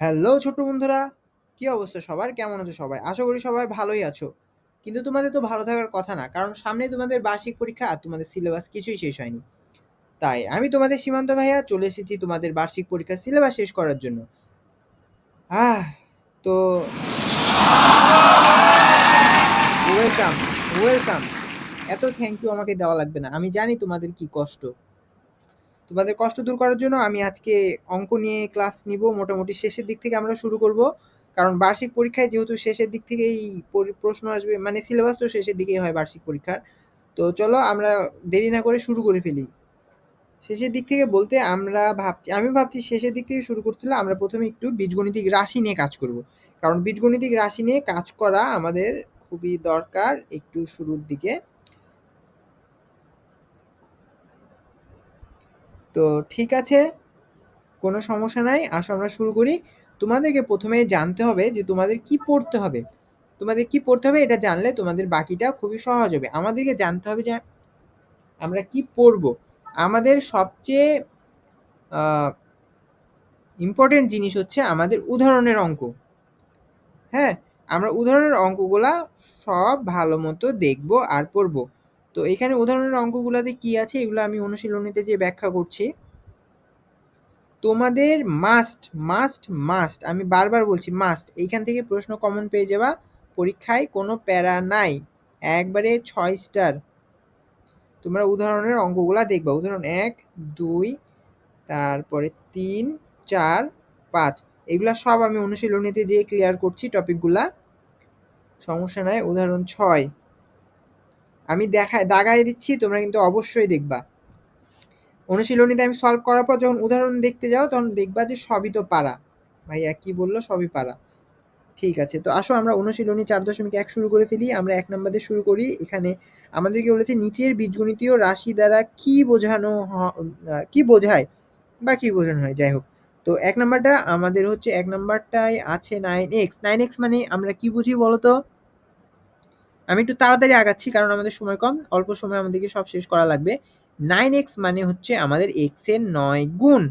Hello ছোট্ট বন্ধুরা, কি অবস্থা সবার? কেমন আছো সবাই? আশা করি সবাই ভালোই আছো। কিন্তু তোমাদের তো ভালো থাকার কথা না, কারণ সামনেই তোমাদের বার্ষিক পরীক্ষা আর তোমাদের সিলেবাস কিছুই শেষ হয়নি। তাই আমি তোমাদের সীমান্ত ভাইয়া চলে এসেছি তোমাদের বার্ষিক পরীক্ষার সিলেবাস শেষ করার জন্য। আহ তো ওয়েলকাম, ওয়েলকাম। এত থ্যাংক ইউ আমাকে দেওয়া লাগবে না, আমি জানি তোমাদের কি কষ্ট। তোমাদের কষ্ট দূর করার জন্য আমি আজকে অঙ্ক নিয়ে ক্লাস নিব। মোটামুটি শেষের দিক থেকে আমরা শুরু করব, কারণ বার্ষিক পরীক্ষায় যেহেতু শেষের দিক থেকেই প্রশ্ন আসবে, মানে সিলেবাস তো শেষের দিকেই হয় বার্ষিক পরীক্ষার। তো চলো আমরা দেরি না করে শুরু করে ফেলি। শেষের দিক থেকে বলতে আমি ভাবছি শেষের দিক থেকে শুরু করতে হলে আমরা প্রথমে একটু বীজগণিতিক রাশি নিয়ে কাজ করব, কারণ বীজগণিতিক রাশি নিয়ে কাজ করা আমাদের খুবই দরকার একটু শুরুর দিকে। তো ঠিক আছে, কোনো সমস্যা নাই, আসো আমরা শুরু করি। তোমাদেরকে প্রথমে জানতে হবে যে তোমাদের কি পড়তে হবে। তোমাদের কি পড়তে হবে এটা জানলে তোমাদের বাকিটা খুবই সহজ হবে। আমাদেরকে জানতে হবে যে আমরা কি পড়ব। আমাদের সবচেয়ে ইম্পর্টেন্ট জিনিস হচ্ছে আমাদের উদাহরণের অঙ্ক। হ্যাঁ, আমরা উদাহরণের অঙ্কগুলা সব ভালো মতো দেখব আর পড়ব। তো এখানে উদাহরণের অঙ্কগুলাতে কি আছে এগুলো আমি অনুশীলনীতে যে ব্যাখ্যা করছি। তোমাদের মাস্ট মাস্ট মাস্ট, আমি বারবার বলছি মাস্ট, এইখান থেকে প্রশ্ন কমন পেয়ে যাবা। পরীক্ষায় কোনো প্যারা নাই, একবারে ৬ স্টার। তোমরা উদাহরণের অঙ্কগুলা দেখবা। উদাহরণ ১, ২, তারপরে ৩, ৪, ৫, এগুলা সব আমি অনুশীলনীতে যেয়ে ক্লিয়ার করছি টপিকগুলা, সমস্যা নাই। উদাহরণ ৬ আমি দাগায় দিচ্ছি, তোমরা কিন্তু অবশ্যই দেখবা। অনুশীলনীতে আমি সলভ করার পর যখন উদাহরণ দেখতে যাও তখন দেখবা যে সবই তো পারা। ভাইয়া কি বললো? সবই পারা। ঠিক আছে, তো আসো আমরা অনুশীলনী ৪.১ শুরু করে ফেলি। আমরা ১ নাম্বার দিয়ে শুরু করি। এখানে আমাদেরকে বলেছে নিচের বীজগণিতীয় রাশি দ্বারা কি বোঝায় বা কি বোঝানো হয়, যাই হোক। তো ১ নাম্বারটা আমাদের হচ্ছে ১ নাম্বারটায় আছে 9x। 9x মানে আমরা কি বুঝি বলো তো? আমি একটু তাড়াতাড়ি আগাচ্ছি কারণ আমাদের সময় কম। অল্প সময়ে আমাদেরকে সব শেষ করা লাগবে। 9x মানে হচ্ছে আমাদের x এর ৯ গুণ।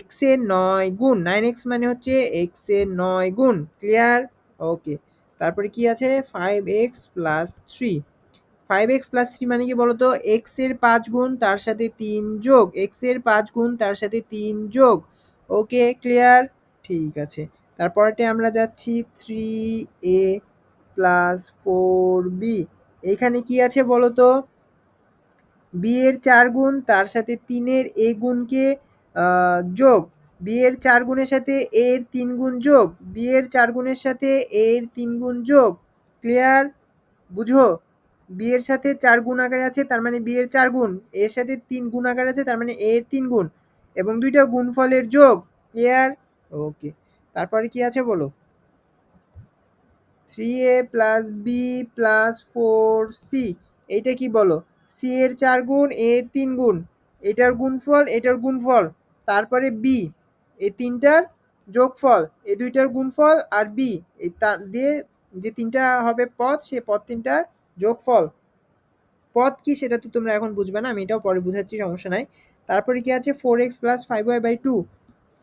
x এর ৯ গুণ। 9x মানে হচ্ছে x এর ৯ গুণ। ক্লিয়ার? ওকে। তারপরে কি আছে? 5x plus 3। 5x প্লাস 3 মানে কি বলতো? x এর ৫ গুণ তার সাথে ৩ যোগ। x এর ৫ গুণ তার সাথে ৩ যোগ। ওকে, ক্লিয়ার? ঠিক আছে। তারপরটা আমরা যাচ্ছি 3a প্লাস 4b। এইখানে কি আছে বলো তো? b এর ৪ গুণ তার সাথে ৩ এর a গুণকে যোগ। b এর ৪ গুণের সাথে a এর ৩ গুণ যোগ। b এর ৪ গুণের সাথে a এর ৩ গুণ যোগ। ক্লিয়ার? বুঝো? b এর সাথে ৪ গুণ আকারে আছে, তার মানে b এর ৪ গুণ। a এর সাথে ৩ গুণ আকারে আছে, তার মানে a এর ৩ গুণ। এবং দুইটা গুণফলের যোগ। ক্লিয়ার? ওকে। তারপরে কি আছে বলো? 3a plus b plus 4c। এইটা কি বলো? c এর ৪ গুণ, a এর ৩ গুণ, এটার গুণফল, এটার গুণফল, তারপরে b, এই তিনটার যোগফল, এই দুইটার গুণফল আর b, এই তার দিয়ে যে তিনটা হবে পদ, সে পদ তিনটার যোগফল। পদ কি সেটা তো তোমরা এখন বুঝবে না, আমি এটাও পরে বুঝাচ্ছি, সমস্যা নাই। তারপরে কি আছে? 4x plus 5y by 2।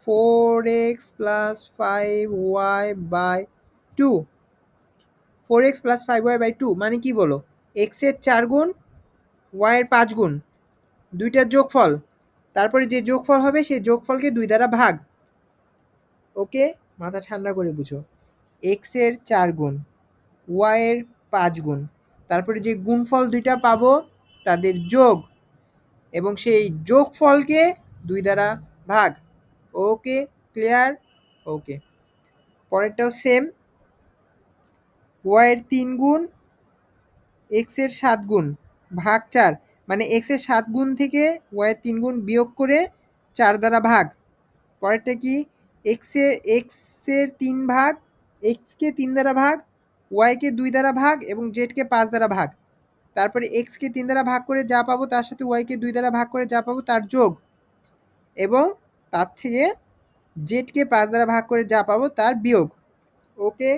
4x plus 5y by 2। 4x plus 5y by 2 মানে কি বলো? x এর ৪ গুণ, y এর ৫ গুণ, দুইটার যোগফল। তারপরে যে যোগফল হবে সেই যোগফলকে ২ দ্বারা ভাগ। ওকে, মাথা ঠান্ডা করে বুঝো। x এর ৪ গুণ, y এর ৫ গুণ, তারপরে যে গুণফল দুইটা পাবো তাদের যোগ, এবং সেই যোগফলকে ২ দ্বারা ভাগ। ওকে, ক্লিয়ার? ওকে। পরেরটাও সেম। y এর ৩ গুণ, x এর ৭ গুণ, ভাগ ৪, মানে x এর ৭ গুণ থেকে y এর ৩ গুণ বিয়োগ করে ৪ দ্বারা ভাগ। পরেরটা কি? x এর ৩ ভাগ, x কে ৩ দ্বারা ভাগ, y কে ২ দ্বারা ভাগ এবং z কে ৫ দ্বারা ভাগ। তারপরে x কে ৩ দ্বারা ভাগ করে যা পাবো তার সাথে y কে ২ দ্বারা ভাগ করে যা পাবো তার যোগ, এবং তার থেকে z কে ৫ দ্বারা ভাগ করে যা পাবো তার বিয়োগ। ওকে,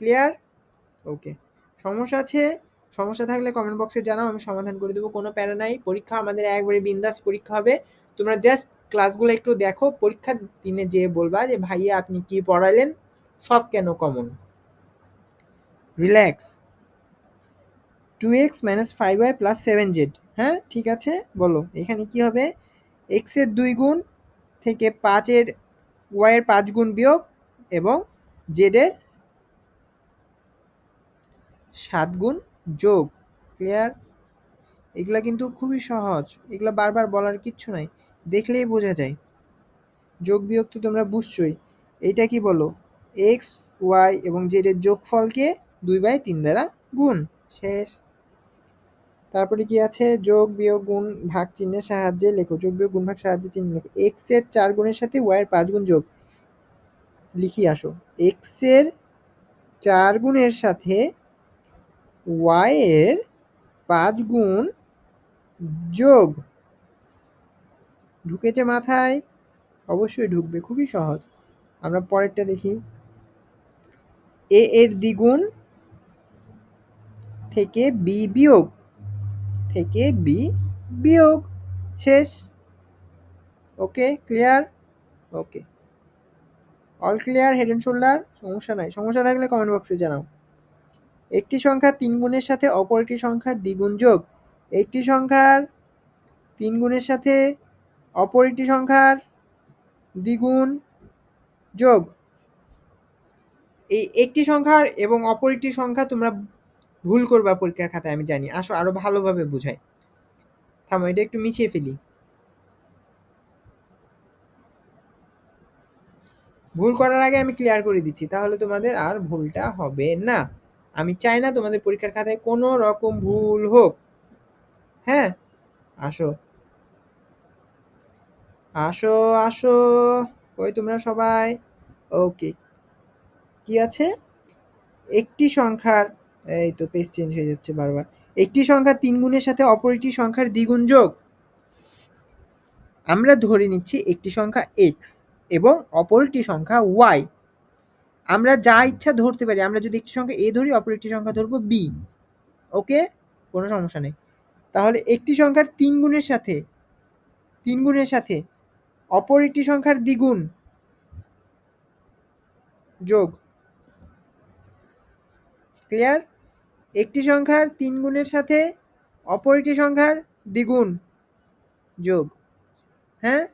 ক্লিয়ার? ওকে। সমস্যা আছে? সমস্যা থাকলে কমেন্ট বক্সে জানাও, আমি সমাধান করে দেবো, কোনো প্যারা নাই। পরীক্ষা আমাদের একবারে বিন্দাস পরীক্ষা হবে। তোমরা জাস্ট ক্লাসগুলো একটু দেখো, পরীক্ষার দিনে যেয়ে বলবা যে ভাইয়া আপনি কি পড়ালেন, সব কেন common. Relax. 2x - 5y + 7z, হ্যাঁ ঠিক আছে, বলো এখানে কি হবে? x এর 2 গুণ থেকে 5 এর y এর 5 গুণ বিয়োগ এবং z এর 7 গুণ যোগ। ক্লিয়ার? এগুলা কিন্তু খুবই সহজ, এগুলা বারবার বলার কিচ্ছু নাই, দেখলেই বোঝা যায়। যোগ বিয়োগ তো তোমরা বুঝছই। এইটা কি বলো? এক্স ওয়াই এবং জেড এর যোগফলকে 2/3 দ্বারা গুণ। শেষ। তারপরে কি আছে? যোগ বিয়োগ গুণ ভাগ চিহ্নের সাহায্যে লেখো। যোগ বিয়োগ গুণ ভাগ সাহায্যে চিহ্ন লেখো। এক্স এর 4 গুণের সাথে ওয়াই এর 5 গুণ যোগ। লিখি আসো। এক্স এর 4 গুণের সাথে ওয়াই এর 5 গুণ যোগ। ঢুকেছে মাথায়? অবশ্যই ঢুকবে, খুবই সহজ। আমরা পরেরটা দেখি। এ এর দ্বিগুণ থেকে বি বিয়োগ, থেকে বি বিয়োগ। শেষ। Okay, clear? Okay, all clear, head and shoulder? সমস্যা নাই, সমস্যা থাকলে কমেন্ট বক্সে জানাও। একটি সংখ্যা 3 গুণের সাথে অপর একটি সংখ্যার দ্বিগুণ যোগ। একটি সংখ্যার 3 গুণের সাথে অপর একটি সংখ্যার দ্বিগুণ যোগ। এই একটি সংখ্যার এবং অপর একটি সংখ্যা তোমরা ভুল করবা পরীক্ষার খাতায়, আমি জানি। আসো আরো ভালোভাবে বুঝাই। থামো, এটা একটু মিছিয়ে ফেলি। ভুল করার আগে আমি ক্লিয়ার করে দিচ্ছি, তাহলে তোমাদের আর ভুলটা হবে না। আমি চাই না তোমাদের পরীক্ষার খাতায় কোনো রকম ভুল হোক। হ্যাঁ, আসো আসো আসো, কই তোমরা সবাই? ওকে, কি আছে? একটি সংখ্যার, এই তো পেজ চেঞ্জ হয়ে যাচ্ছে বারবার। একটি সংখ্যা 3 গুণের সাথে অপর একটি সংখ্যার দ্বিগুণ যোগ। আমরা ধরে নিচ্ছি একটি সংখ্যা x এবং অপর একটি সংখ্যা y। আমরা যা ইচ্ছা ধরতে পারি। আমরা যদি একটি সংখ্যা a ধরি, অপর একটি সংখ্যা ধরবো b। ওকে, কোনো সমস্যা নেই। তাহলে একটি সংখ্যার 3 গুণের সাথে অপর একটি সংখ্যার দ্বিগুণ যোগ। ক্লিয়ার? একটি সংখ্যার 3 গুণের সাথে অপর একটি সংখ্যার দ্বিগুণ যোগ। হ্যাঁ,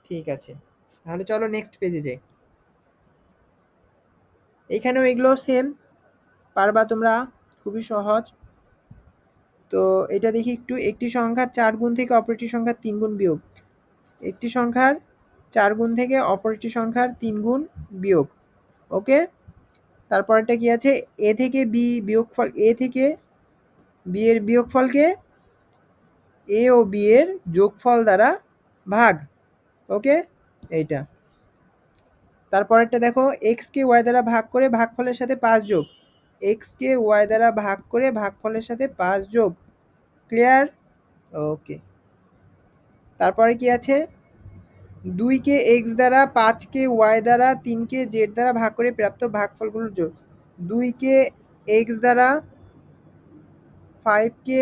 ঠিক আছে। তাহলে চলো নেক্সট পেজে যাই। এখানেও এগুলো সেম, পারবা তোমরা, খুবই সহজ। তো এটা দেখি একটু। একটি সংখ্যার 4 গুণ থেকে অপর একটি সংখ্যার 3 গুণ বিয়োগ। একটি সংখ্যার 4 গুণ থেকে অপর একটি সংখ্যার 3 গুণ বিয়োগ। ওকে, তারপরটা কি আছে? এ থেকে বি বিয়োগফল, এ থেকে বি এর বিয়োগফলকে এ ও বি এর যোগফল দ্বারা ভাগ। ওকে, এইটা। তারপরেরটা দেখো, এক্স কে ওয়াই দ্বারা ভাগ করে ভাগফলের সাথে 5 যোগ। এক্স কে ওয়াই দ্বারা ভাগ করে ভাগফলের সাথে 5 যোগ। ক্লিয়ার? ওকে। তারপরে কি আছে? 2 কে এক্স দ্বারা, 5 কে ওয়াই দ্বারা, 3 কে জেড দ্বারা ভাগ করে প্রাপ্ত ভাগফলগুলোর যোগ। 2 কে এক্স দ্বারা, 5 কে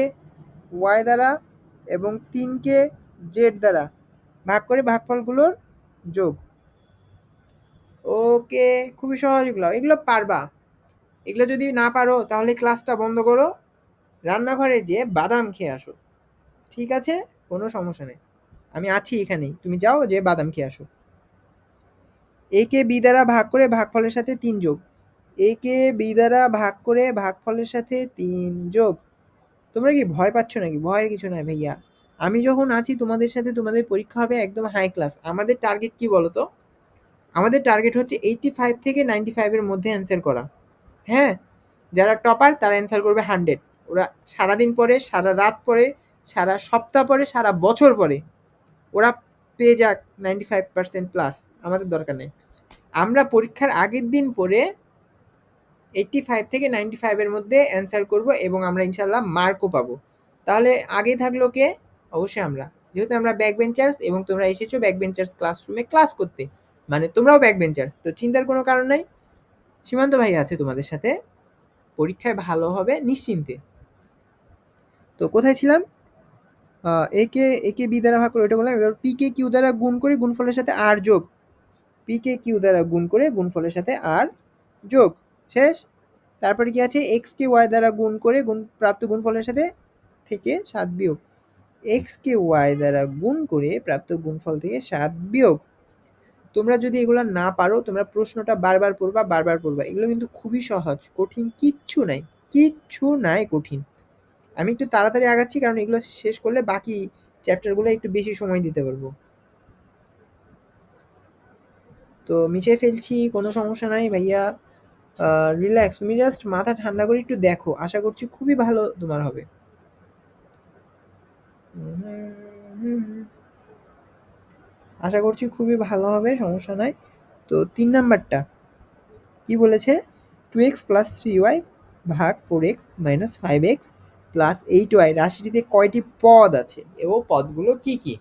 ওয়াই দ্বারা এবং 3 কে জেড দ্বারা ভাগ করে ভাগফলগুলোর যোগ। ওকে, খুবই সহজ। এগুলো এগুলো পারবা। এগুলো যদি না পারো তাহলে ক্লাসটা বন্ধ করো, রান্নাঘরে যেয়ে বাদাম খেয়ে আসো। ঠিক আছে, কোনো সমস্যা নেই, আমি আছি এখানেই। তুমি যাও, যে বাদাম খেয়ে আসো। এ কে বি দ্বারা ভাগ করে ভাগফলের সাথে 3 যোগ। এ কে বি দ্বারা ভাগ করে ভাগফলের সাথে 3 যোগ। তোমরা কি ভয় পাচ্ছ নাকি? ভয়ের কিছু নাই ভাইয়া, আমি যখন আছি তোমাদের সাথে। তোমাদের পরীক্ষা হবে একদম হাই ক্লাস। আমাদের টার্গেট কি বলো তো? আমাদের টার্গেট হচ্ছে 85 থেকে 95 এর মধ্যে অ্যান্সার করা। হ্যাঁ, যারা টপার তারা অ্যান্সার করবে 100। ওরা সারাদিন পরে, সারা রাত পরে, সারা সপ্তাহ পরে, সারা বছর পরে, ওরা পেয়ে যাক 95% প্লাস, আমাদের দরকার নেই। আমরা পরীক্ষার আগের দিন পরে 85 থেকে 95 এর মধ্যে অ্যান্সার করব এবং আমরা ইনশাল্লাহ মার্কও পাবো। তাহলে আগে থাকলো কে? অবশ্যই আমরা। যেহেতু আমরা ব্যাক বেঞ্চার্স এবং তোমরা এসেছো ব্যাক বেঞ্চার্স ক্লাসরুমে ক্লাস করতে, মানে তোমরাও ব্যাক বেঞ্চার্স, তো চিন্তার কোনো কারণ নাই। সীমান্ত ভাই আছে তোমাদের সাথে, পরীক্ষায় ভালো হবে নিশ্চিন্তে। তো কোথায় ছিলাম? একে একে বি দ্বারা ভাগ করে ওটা বললাম। এবার পি কে কিউ দ্বারা গুণ করে গুণফলের সাথে আর যোগ, পি কে কিউ দ্বারা গুণ করে গুণফলের সাথে আর যোগ, শেষ। তারপরে কি আছে, এক্স কে ওয়াই দ্বারা গুণ করে প্রাপ্ত গুণফলের সাথে থেকে 7 বিয়োগ, এক্স কে ওয়াই দ্বারা গুণ করে প্রাপ্ত গুণফল থেকে 7 বিয়োগ। তোমরা যদি এগুলো না পারো, তোমরা প্রশ্নটা বারবার পড়বা, বারবার পড়বা। এগুলো কিন্তু খুবই সহজ, কঠিন কিচ্ছু নাই, কিচ্ছু নাই কঠিন। আমি একটু তাড়াতাড়ি আগাচ্ছি কারণ এগুলো শেষ করলে বাকি চ্যাপ্টারগুলো একটু বেশি সময় দিতে পারবো। তো মিশিয়ে ফেলছি, কোনো সমস্যা নাই ভাইয়া, রিল্যাক্স। তুমি জাস্ট মাথা ঠান্ডা করে একটু দেখো, আশা করছি খুবই ভালো তোমার হবে। আশা করছি খুবই ভালো হবে, সমস্যা নাই। তো 3 নাম্বারটা কি বলেছে, 2x প্লাস 3y ভাগ 4x minus 5x plus 8y রাশিটিতে কয়টি পদ আছে এবং পদগুলো কি কি।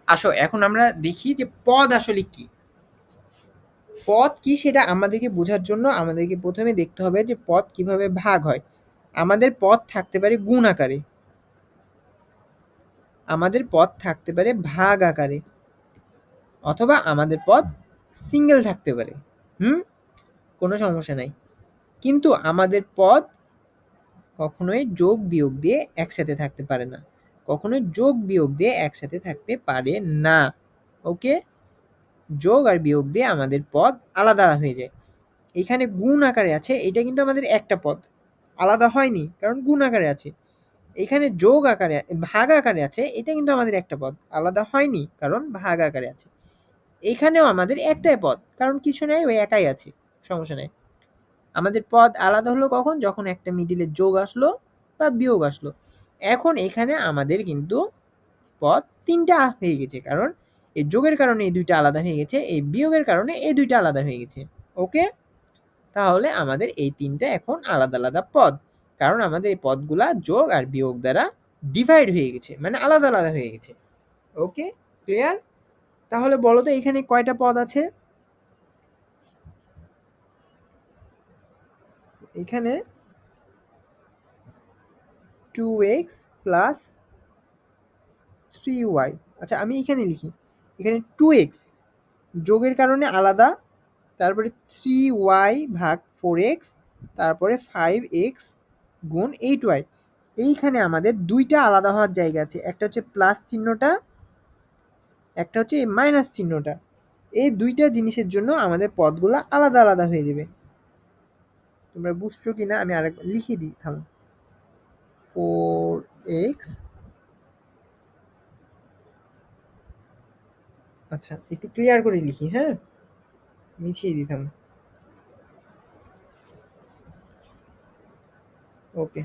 আসো এখন আমরা দেখি যে পদ আসলে কি। পদ কি সেটা আমাদেরকে বোঝার জন্য আমাদেরকে প্রথমে দেখতে হবে যে পদ কিভাবে ভাগ হয়। আমাদের পদ থাকতে পারে গুণ আকারে, আমাদের পদ থাকতে পারে ভাগ আকারে, অথবা আমাদের পদ সিঙ্গেল থাকতে পারে। হুম, কোনো সমস্যা নাই। কিন্তু আমাদের পদ কখনোই যোগ বিয়োগ দিয়ে একসাথে থাকতে পারে না, কখনোই যোগ বিয়োগ দিয়ে একসাথে থাকতে পারে না। ওকে, যোগ আর বিয়োগ দিয়ে আমাদের পদ আলাদা হয়ে যায়। এখানে গুণ আকারে আছে, এটা কিন্তু আমাদের একটা পদ, আলাদা হয়নি কারণ গুণ আকারে আছে। এখানে যোগ আকারে ভাগ আকারে আছে, এটা কিন্তু আমাদের একটা পদ, আলাদা হয়নি কারণ ভাগ আকারে আছে। এখানেও আমাদের একটাই পদ, কারণ কিছু নাই, ওই একাই আছে, সমস্যা নাই। আমাদের পদ আলাদা হলো কখন, যখন একটা মিডিলে যোগ আসলো বা বিয়োগ আসলো। এখন এখানে আমাদের কিন্তু পদ 3টা হয়ে গেছে, কারণ এই যোগের কারণে এই 2টা আলাদা হয়ে গেছে, এই বিয়োগের কারণে এই 2টা আলাদা হয়ে গেছে। ওকে, তাহলে আমাদের এই 3টা এখন আলাদা আলাদা পদ, কারণ আমাদের এই পদগুলা যোগ আর বিয়োগ দ্বারা ডিভাইড হয়ে গেছে, মানে আলাদা আলাদা হয়ে গেছে। ওকে, ক্লিয়ার। তাহলে বলো তো এখানে কয়টা পদ আছে। এখানে 2x প্লাস 3y। আচ্ছা আমি এখানে লিখি, এখানে 2x যোগের কারণে আলাদা, তারপরে 3y ভাগ 4x, তারপরে 5x গুণ 8y। এইখানে আমাদের 2টা আলাদা হওয়ার জায়গা আছে, একটা হচ্ছে প্লাস চিহ্নটা, একটা হচ্ছে এই মাইনাস চিহ্নটা। এই 2টা জিনিসের জন্য আমাদের পদগুলো আলাদা আলাদা হয়ে যাবে। তোমরা বুঝছো কিনা আমি আরেক লিখে দিই, থামো। 4x, আচ্ছা একটু ক্লিয়ার করে লিখি, হ্যাঁ মিছিয়ে দিতাম। ওকে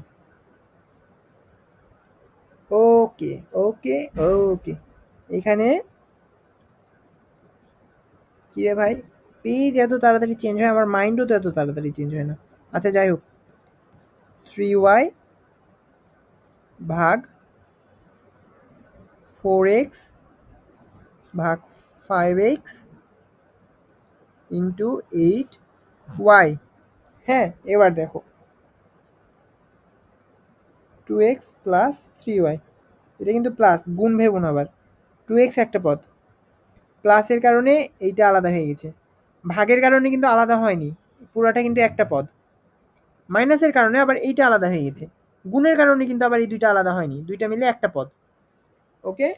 ওকে ওকে ওকে। এখানে কি রে ভাই, পেজ এত তাড়াতাড়ি চেঞ্জ হয়, আমার মাইন্ডও তো এত তাড়াতাড়ি চেঞ্জ হয় না। আচ্ছা যাই হোক, 3y ভাগ 4x ভাগ 5x ইন্টু 8y। হ্যাঁ এবার দেখো, 2x প্লাস 3y, এটা কিন্তু প্লাস, গুণ ভেবো না আবার। 2x একটা পদ, প্লাসের কারণে এইটা আলাদা হয়ে গেছে, ভাগের কারণে কিন্তু আলাদা হয়নি, পুরাটা কিন্তু একটা পদ। মাইনাসের কারণে আবার এইটা আলাদা হয়ে গেছে, গুণের কারণে কিন্তু আবার এই 2টা আলাদা হয়নি, 2টা মিলে একটা পদ। ওকে,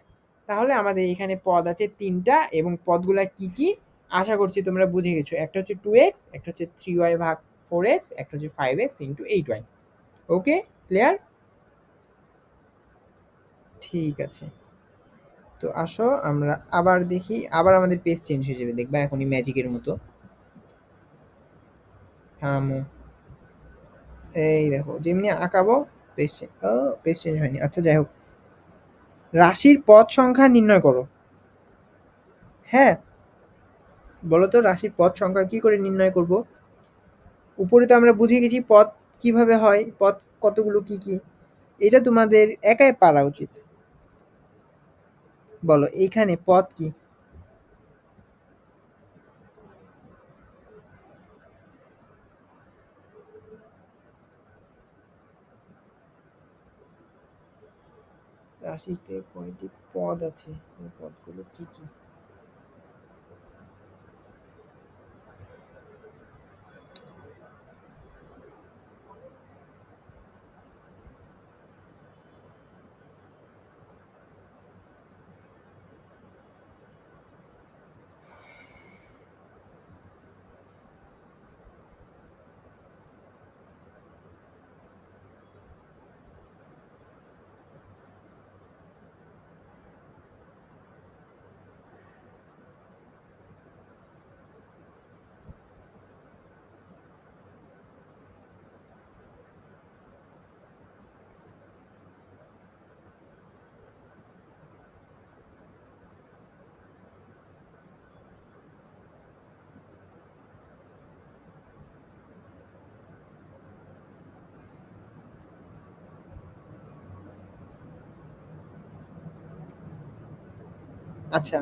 তাহলে আমাদের এখানে পদ আছে 3টা, এবং পদগুলা কি কি আশা করছি তোমরা বুঝে গেছো। একটা হচ্ছে 2x, একটা হচ্ছে 3y ভাগ 4x, একটা হচ্ছে 5x ইন্টু 8y। ওকে, ক্লিয়ার। ঠিক আছে, তো আসো আমরা আবার দেখি, আবার আমাদের পেজ চেঞ্জ হয়ে যাবে দেখবা, এখনই ম্যাজিকের মতো। থামো, এই দেখো যেমনি আঁকাবো পেজ, ও পেজ চেঞ্জ হয়নি, আচ্ছা যাই হোক। রাশির পদ সংখ্যা নির্ণয় করো। হ্যাঁ, বলো তো রাশির পদ সংখ্যা কি করে নির্ণয় করব। উপরে তো আমরা বুঝে গেছি পদ কিভাবে হয়, পদ কতগুলো কি কি, এটা তোমাদের একাই পারা উচিত। বলো এইখানে পদ কি। রাশিতে কয়টি পদ আছে, এই পদগুলো কি কি? আচ্ছা,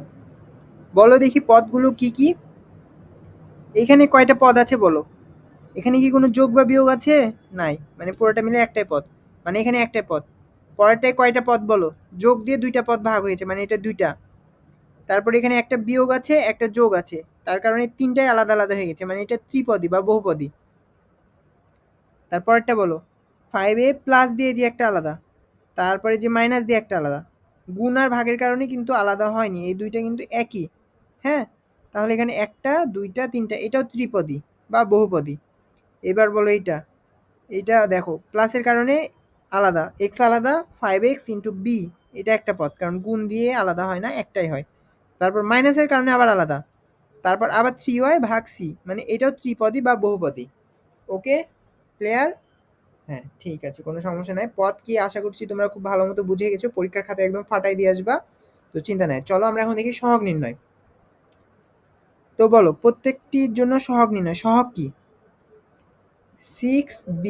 বলো দেখি পদগুলো কি কি? এখানে কয়টা পদ আছে বলো? এখানে কি কোনো যোগ বা বিয়োগ আছে? নাই, মানে পুরোটা মিলে একটাই পদ, মানে এখানে একটাই পদ। পরেরটায় কয়টা পদ বলো? যোগ দিয়ে দুইটা পদ ভাগ হয়েছে, মানে এটা দুইটা। তারপরে এখানে একটা বিয়োগ আছে, একটা যোগ আছে, তার কারণে তিনটাই আলাদা আলাদা হয়ে গেছে, মানে এটা ত্রিপদী বা বহুপদী। তারপরেরটা বলো, 5a প্লাস দিয়ে যে একটা আলাদা, তারপরে যে মাইনাস দিয়ে একটা আলাদা, গুণ আর ভাগের কারণে কিন্তু আলাদা হয়নি, এই দুইটা কিন্তু একই। হ্যাঁ, তাহলে এখানে একটা দুইটা তিনটা, এটাও ত্রিপদী বা বহুপদী। এবার বলো এইটা, এইটা দেখো প্লাসের কারণে আলাদা, এক্স আলাদা, 5x ইন্টু বি, এটা একটা পদ, কারণ গুণ দিয়ে আলাদা হয় না, একটাই হয়। তারপর মাইনাসের কারণে আবার আলাদা, তারপর আবার 3y ভাগ সি, মানে এটাও ত্রিপদী বা বহুপদী। ওকে, ক্লিয়ার? হ্যাঁ ঠিক আছে, কোনো সমস্যা নাই। পদ কি আশা করছি তোমরা খুব ভালো মতো বুঝে গেছো, পরীক্ষার খাতায় একদম ফাটাই দিয়ে আসবা। তো চিন্তা নাই, চলো আমরা এখন দেখি সহগ নির্ণয়। তো বলো প্রত্যেকটির জন্য সহগ নির্ণয়। সহগ কি? 6b।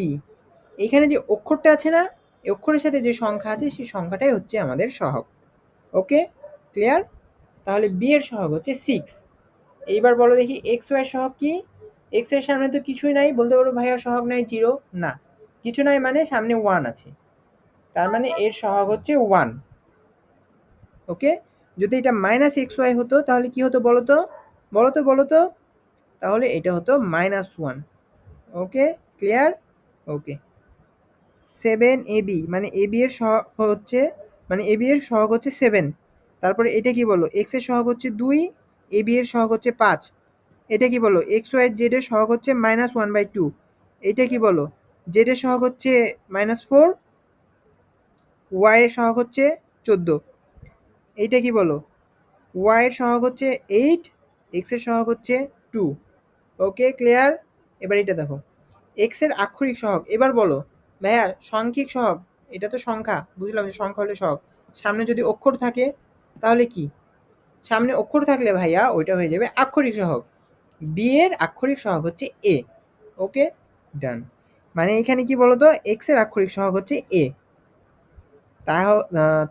এখানে যে অক্ষরটা আছে না, এই অক্ষরের সাথে যে সংখ্যা আছে সেই সংখ্যাটাই হচ্ছে আমাদের সহগ। ওকে, ক্লিয়ার? তাহলে বি এর সহগ হচ্ছে 6। এইবার বলো দেখি এক্স ওয়াই সহগ কি? এক্স এর সামনে তো কিছুই নাই, বলতে পারো ভাইয়া সহগ নাই, জিরো। না, কিছু নাই মানে সামনে 1 আছে, তার মানে এর সহগ হচ্ছে 1। ওকে, যদি এটা মাইনাস এক্স ওয়াই হতো তাহলে কি হতো বলো তো? বলো তো বলো তো, তাহলে এটা হতো -1। ওকে, ক্লিয়ার? ওকে, 7ab, মানে ab এর সহগ হচ্ছে, মানে ab এর সহগ হচ্ছে 7। তারপরে এটা কি বলো, x এর সহগ হচ্ছে 2, ab এর সহগ হচ্ছে 5। এটা কি বলো, x y z এর সহগ হচ্ছে -1/2। এটা কি বলো, z এর সহগ হচ্ছে -4, y এর সহগ হচ্ছে 14। এইটা কি বলো, y এর সহগ হচ্ছে 8, x এর সহগ হচ্ছে 2। ওকে, ক্লিয়ার? এবার এটা দেখো, x এর আক্ষরিক সহগ। এবার বলো ভাইয়া সাংখ্যিক সহগ, এটা তো সংখ্যা, বুঝলাম যে সংখ্যা হলে সহগ, সামনে যদি অক্ষর থাকে তাহলে কি? সামনে অক্ষর থাকলে ভাইয়া ওইটা হয়ে যাবে আক্ষরিক সহগ। বি এর আক্ষরিক সহগ হচ্ছে এ। ওকে, ডান। মানে এখানে কি বলতো, এক্স এর আক্ষরিক সহগ হচ্ছে এ।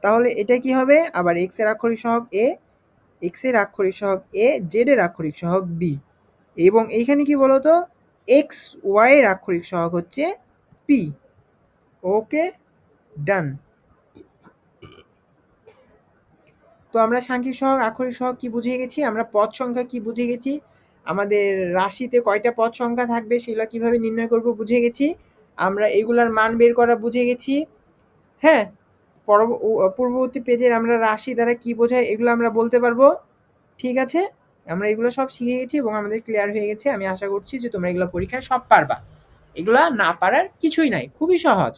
তাহলে এটা কি হবে আবার, এক্স এর আক্ষরিক সহগ এ, এক্স এর আক্ষরিক সহগ এ, জেড এর আক্ষরিক সহগ বি, এবং এইখানে কি বলতো, এক্স ওয়াই এর আক্ষরিক সহগ হচ্ছে পি। ওকে, ডান। তো আমরা সাংখ্যিক সহগ, আক্ষরিক সহগ কি বুঝে গেছি, আমরা পদ সংখ্যা কি বুঝে গেছি, আমাদের রাশিতে কয়টা পদ সংখ্যা থাকবে সেগুলো কিভাবে নির্ণয় করব বুঝে গেছি, আমরা এগুলার মান বের করা বুঝে গেছি। হ্যাঁ, পূর্ববর্তী পেজের আমরা রাশি দ্বারা কি বোঝায় এগুলো আমরা বলতে পারবো। ঠিক আছে, আমরা এগুলো সব শিখে গেছি এবং আমাদের ক্লিয়ার হয়ে গেছে। আমি আশা করছি যে তোমরা এগুলো পরীক্ষায় সব পারবা, এগুলা না পারার কিছুই নাই, খুবই সহজ।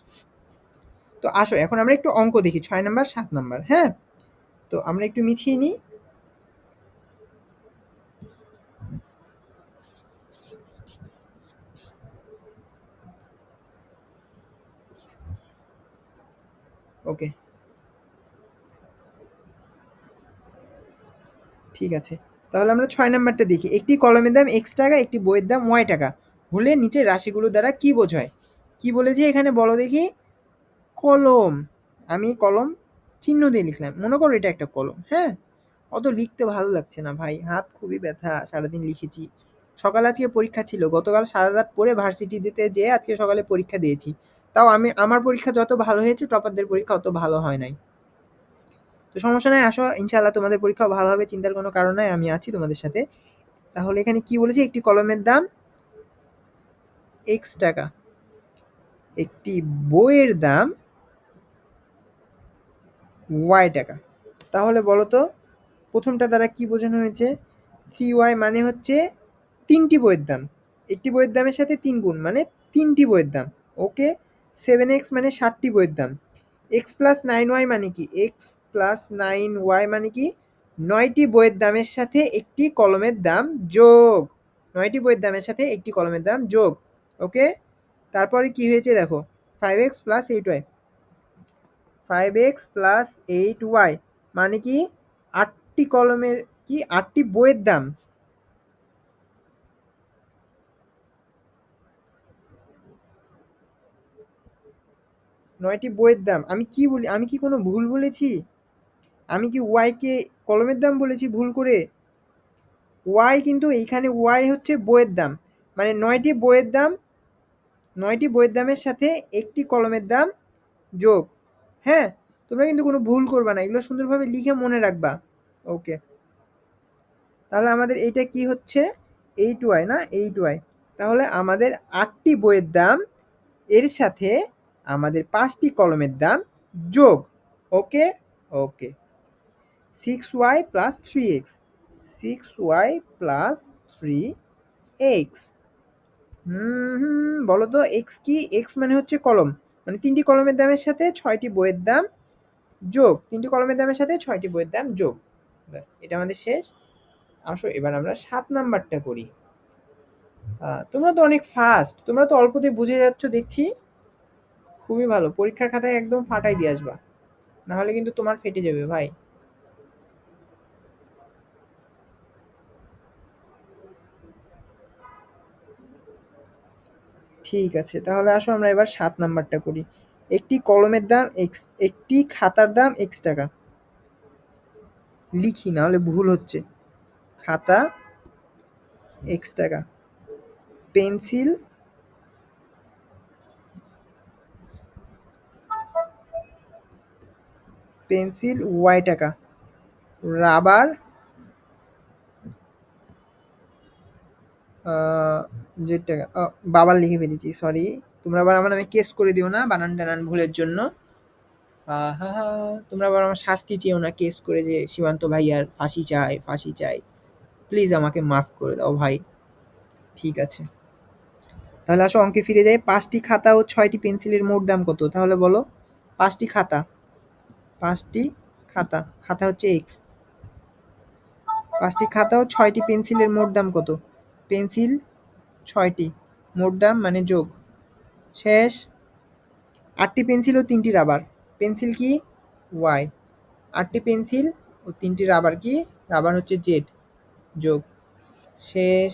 তো আসো এখন আমরা একটু অঙ্ক দেখি, 6 নাম্বার 7 নাম্বার। হ্যাঁ, তো আমরা একটু মিছিয়ে নিই। ওকে, ঠিক আছে, তাহলে আমরা 6 নাম্বারটা দেখি। একটি কলমের দাম x টাকা, একটি বইয়ের দাম y টাকা হলে নিচের রাশিগুলো দ্বারা কি বোঝায়? কি বলেছে এখানে বলো দেখি? কলম, আমি কলম চিহ্ন দিয়ে লিখলাম, মনে করো এটা একটা কলম। হ্যাঁ, অত লিখতে ভালো লাগছে না ভাই, হাত খুবই ব্যথা, সারাদিন লিখেছি। সকালে আজকে পরীক্ষা ছিল, গতকাল সারা রাত পড়ে ভার্সিটি যেতে যেয়ে আজকে সকালে পরীক্ষা দিয়েছি। তাও আমি, আমার পরীক্ষা যত ভালো হয়েছে টপারদের পরীক্ষা অত ভালো হয় নাই। তো সমস্যা নাই, আসো ইনশাআল্লাহ তোমাদের পরীক্ষাও ভালো হবে, চিন্তার কোনো কারণ নাই, আমি আছি তোমাদের সাথে। তাহলে এখানে কি বলেছে, একটি কলমের দাম এক্স টাকা, একটি বইয়ের দাম ওয়াই টাকা। তাহলে বলো তো প্রথমটা দ্বারা কি বোঝানো হয়েছে? 3y মানে হচ্ছে 3টি বইয়ের দাম। একটি বইয়ের দামের সাথে 3 গুণ মানে 3টি বইয়ের দাম। ওকে। 7x মানে 60টি বইয়ের দাম। x প্লাস 9y মানে কি? x প্লাস 9y মানে কি? 9টি বইয়ের দামের সাথে একটি কলমের দাম যোগ। 9টি বইয়ের দামের সাথে একটি কলমের দাম যোগ। ওকে। তারপরে কি হয়েছে দেখো, 5x plus 8y। 5x plus 8y মানে কি? 8টি কলমের কি 8টি বইয়ের দাম। নয়টি বইয়ের দাম। আমি কি বলি? আমি কি কোনো ভুল বলেছি? আমি কি ওয়াইকে কলমের দাম বলেছি ভুল করে? ওয়াই কিন্তু এইখানে ওয়াই হচ্ছে বইয়ের দাম, মানে 9টি বইয়ের দাম, 9টি বইয়ের দামের সাথে একটি কলমের দাম যোগ। হ্যাঁ, তোমরা কিন্তু কোনো ভুল করবা না, এগুলো সুন্দরভাবে লিখে মনে রাখবা। ওকে। তাহলে আমাদের এইটা কি হচ্ছে? 8y না? 8y। তাহলে আমাদের 8টি বইয়ের দাম এর সাথে আমাদের 5টি কলমের দাম যোগ। ওকে। ওকে। 6y plus 3x। 6y plus 3x। বলো তো এক্স কি? এক্স মানে হচ্ছে কলম, মানে 3টি কলমের দামের সাথে 6টি বইয়ের দাম যোগ। 3টি কলমের দামের সাথে 6টি বইয়ের দাম যোগ। ব্যাস, এটা আমাদের শেষ। আসো এবার আমরা 7 নাম্বারটা করি। তোমরা তো অনেক ফাস্ট, তোমরা তো অল্পতেই বুঝে যাচ্ছ দেখছি। খুবই ভালো, পরীক্ষার খাতায় একদম ফাটাই দিয়ে আসবা, না হলে কিন্তু তোমার ফেটে যাবে ভাই। ঠিক আছে, তাহলে আসো আমরা এবার 7 নাম্বারটা করি। একটি কলমের দাম এক্স, একটি খাতার দাম এক্স টাকা। লিখি না হলে ভুল হচ্ছে। খাতা এক্স টাকা, পেন্সিল পেন্সিল ওয়াই টাকা, রাবার জেড টাকা। বাবার লিখে ফেলেছি, সরি। তোমরা আবার আমার নামে কেস করে দিও না বানান টানান ভুলের জন্য। হা হা, তোমরা আবার আমার শাস্তি চেয়েও না কেস করে, যে সীমান্ত ভাইয়ার ফাঁসি চাই ফাঁসি চাই। প্লিজ আমাকে মাফ করে দাও ভাই। ঠিক আছে, তাহলে আসো অঙ্কে ফিরে যাই। 5টি খাতা ও 6টি পেন্সিলের মোট দাম কত? তাহলে বলো। 5টি খাতা, 5টি খাতা, খাতা হচ্ছে এক্স। 5টি খাতা ও 6টি পেন্সিলের মোট দাম কত? পেন্সিল 6টি, মোট দাম মানে যোগ। শেষ। 8টি পেন্সিল ও 3টি রাবার। পেন্সিল কি? ওয়াই। 8টি পেন্সিল ও 3টি রাবার কি? রাবার হচ্ছে জেড, যোগ। শেষ।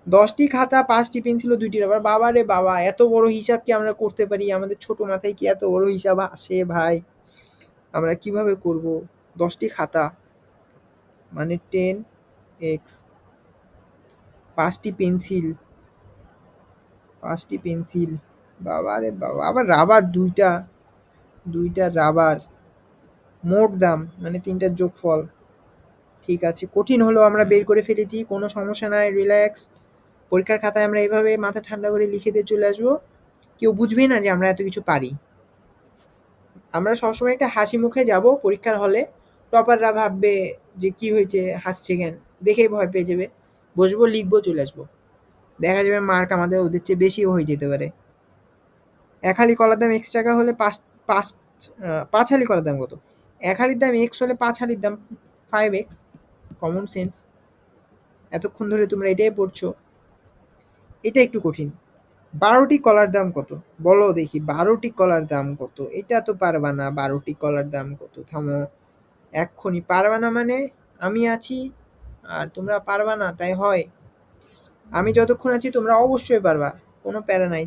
10টি খাতা, 5টি পেন্সিল ও 2টি রাবার। বাবা রে বাবা, এত বড় হিসাব কি আমরা করতে পারি? আমাদের ছোট মাথায় কি এত বড় হিসাব আসে ভাই? আমরা কিভাবে করব? 10টি খাতা মানে 10x, 5টি পেন্সিল, 5টি পেন্সিল, বাবা রে বাবা, আবার রাবার 2টা, 2টা রাবার, মোট দাম মানে 3টার যোগফল। ঠিক আছে, কঠিন হলেও আমরা বের করে ফেলেছি, কোনো সমস্যা নাই, রিল্যাক্স। পরীক্ষার খাতায় আমরা এইভাবে মাথা ঠান্ডা করে লিখে দিয়ে চলে আসবো, কেউ বুঝবেই না যে আমরা এত কিছু পারি। আমরা সবসময় একটা হাসি মুখে যাব পরীক্ষার হলে, টপাররা ভাববে যে কি হয়েছে, হাসছে কেন, দেখেই ভয় পেয়ে যাবে। বসবো, লিখবো, চলে আসবো, দেখা যাবে মার্ক আমাদের ওদের চেয়ে বেশিও হয়ে যেতে পারে। এক হালি কলার দাম এক্স টাকা হলে পাঁচ পাঁচ 5 হালি কলার দাম কত? এক হালির দাম এক্স হলে 5 হালির দাম 5x। Common sense. এতক্ষণ ধরে তোমরা এটাই পড়ছো। এটা একটু কঠিন। 12টি কলার দাম কত? বলো দেখি, 12টি কলার দাম কত? এটা তো পারবা না। 12টি কলার দাম কত? থামো, এক্ষুনি পারবা না মানে? আমি আছি আর তোমরা পারবা না তাই হয়? আমি যতক্ষণ আছি তোমরা অবশ্যই পারবা, কোনো প্যারা নাই।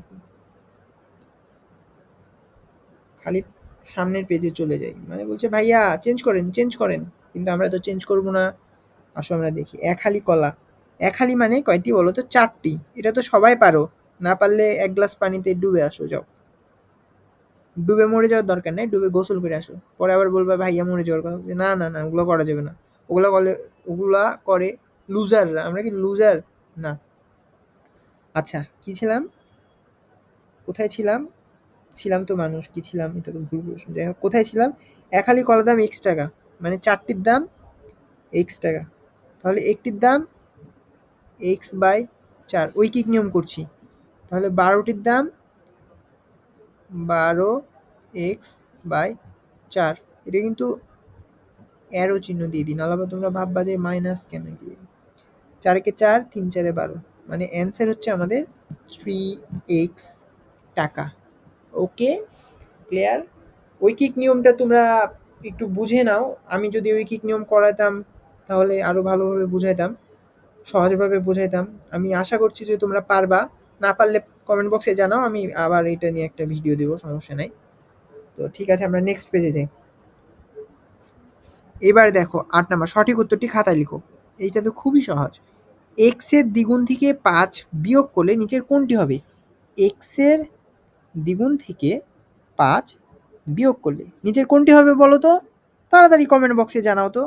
খালি সামনের পেজে চলে যাই, মানে বলছে ভাইয়া চেঞ্জ করেন চেঞ্জ করেন, কিন্তু আমরা তো চেঞ্জ করবো না। আসো আমরা দেখি। এক হালি কলা, এক হালি মানে কয়টি বলো তো? 4টি। এটা তো সবাই পারো, না পারলে এক গ্লাস পানিতে ডুবে আসো, যাও। ডুবে মরে যাওয়ার দরকার নেই, ডুবে গোসল করে আসো। পরে আবার বলবা ভাইয়া মরে যাওয়ার কথা। না, না, না, ওগুলো করা যাবে না। ওগুলা করে লুজাররা। আমরা কি লুজার? না। আচ্ছা, কি ছিলাম? কোথায় ছিলাম? ছিলাম তো মানুষ, কি ছিলাম? এটা তো ভুল প্রশ্ন। যাই হোক, কোথায় ছিলাম? এক হালি কলার দাম X টাকা। মানে ৪ টির দাম X টাকা। তাহলে একটির দাম X/4 ঐকিক নিয়ম করছি। তাহলে ১২ টির দাম ১২x/4। এটা কিন্তু অ্যারো চিহ্ন দিয়ে দিই, নাহলে আবার তোমরা ভাববা যে মাইনাস কেন দিয়ে। ৪ একে ৪, ৩ ৪ ১২। মানে অ্যান্সার হচ্ছে আমাদের 3x টাকা। ওকে, ক্লিয়ার? ঐকিক নিয়মটা তোমরা একটু বুঝে নাও। আমি যদি ঐকিক নিয়ম করাতাম তাহলে আরো ভালোভাবে বুঝাইতাম, সহজভাবে বুঝাইতাম। আমি আশা করছি যে তোমরা পারবা। না পারলে কমেন্ট বক্সে জানাও, আমি আবার এটা নিয়ে একটা ভিডিও দেবো, সমস্যা নাই। তো ঠিক আছে, আমরা নেক্সট পেজে যাই। এবার দেখো ৮ নাম্বার, সঠিক উত্তরটি খাতায় লিখো। এইটা তো খুবই সহজ। এক্স এর দ্বিগুণ থেকে ৫ বিয়োগ করলে নিচের কোনটি হবে? এক্স এর দ্বিগুণ থেকে ৫ বিয়োগ করলে নিচের কোনটি হবে বলো তো? তাড়াতাড়ি কমেন্ট বক্সে জানাও তো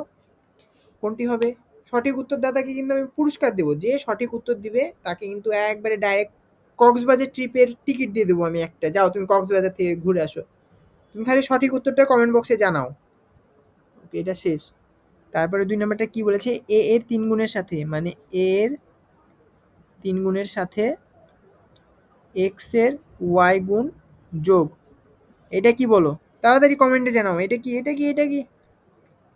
কোনটি হবে। সঠিক উত্তরদাতাকে কিন্তু আমি পুরস্কার দেবো। যে সঠিক উত্তর দিবে তাকে কিন্তু একবারে ডাইরেক্ট কক্সবাজার ট্রিপের টিকিট দিয়ে দেবো আমি একটা। যাও তুমি কক্সবাজার থেকে ঘুরে আসো। তুমি খালি সঠিক উত্তরটা কমেন্ট বক্সে জানাও। ওকে, এটা শেষ। তারপরে ২ নাম্বারটা কি বলেছে? এ এর ৩ গুণের সাথে, মানে এ এর ৩ গুণের সাথে এক্স এর ওয়াই গুণ যোগ। এটা কি বলো? তাড়াতাড়ি কমেন্টে জানাও। এটা কি? এটা কি? এটা কি?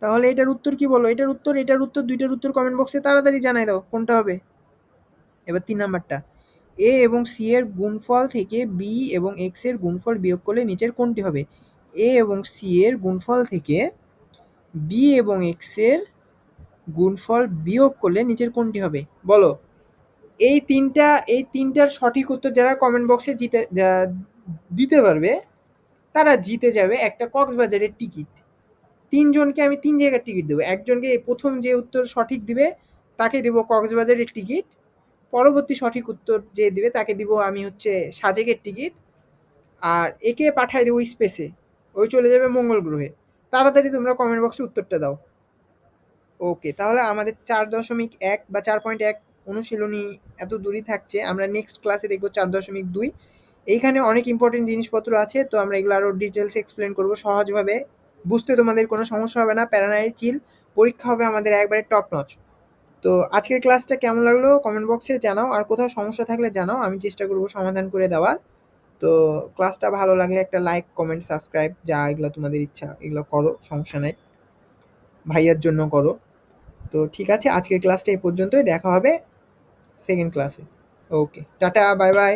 তাহলে এটার উত্তর কি বলো? এটার উত্তর, এটার উত্তর, ২ টার উত্তর কমেন্ট বক্সে তাড়াতাড়ি জানাই দাও কোনটা হবে। এবার ৩ নাম্বারটা, এ এবং সি এর গুণফল থেকে বি এবং এক্স এর গুণফল বিয়োগ করলে নিচের কোনটি হবে? এ এবং সি এর গুণফল থেকে বি এবং এক্স এর গুণফল বিয়োগ করলে নিচের কোনটি হবে? বলো। এই তিনটার সঠিক উত্তর যারা কমেন্ট বক্সে দিতে পারবে তারা জিতে যাবে একটা কক্সবাজারের টিকিট। ৩ জনকে আমি ৩ জায়গার টিকিট দেবো। একজনকে প্রথম যে উত্তর সঠিক দিবে তাকে দিব কক্সবাজারের টিকিট। পরবর্তী সঠিক উত্তর যে দিবে তাকে দিব আমি হচ্ছে সাজেকের টিকিট। আর একে পাঠায় দেবো স্পেসে, ওই চলে যাবে মঙ্গল গ্রহে। তাড়াতাড়ি তোমরা কমেন্ট বক্সে উত্তরটা দাও। ওকে, তাহলে আমাদের ৪.১ বা ৪.১ অনুশীলনী এত দূরই থাকছে। আমরা নেক্সট ক্লাসে দেখব ৪.২। এইখানে অনেক ইম্পর্টেন্ট জিনিসপত্র আছে, তো আমরা এগুলো আরও ডিটেলস এক্সপ্লেন করব সহজভাবে। বুঝতে তোমাদের কোনো সমস্যা হবে না, প্যারা নাই, চিল। পরীক্ষা হবে আমাদের একবারে টপ নচ। তো আজকের ক্লাসটা কেমন লাগলো কমেন্ট বক্সে জানাও, আর কোথাও সমস্যা থাকলে জানাও, আমি চেষ্টা করব সমাধান করে দেওয়ার। তো ক্লাসটা ভালো লাগলে একটা লাইক, কমেন্ট, সাবস্ক্রাইব, যা এগুলো তোমাদের ইচ্ছা এগুলো করো, সমস্যা নাই। ভাইয়ার জন্য করো। তো ঠিক আছে, আজকের ক্লাসটা এই পর্যন্তই। দেখা হবে সেকেন্ড ক্লাসে। ওকে, টাটা, বাই বাই।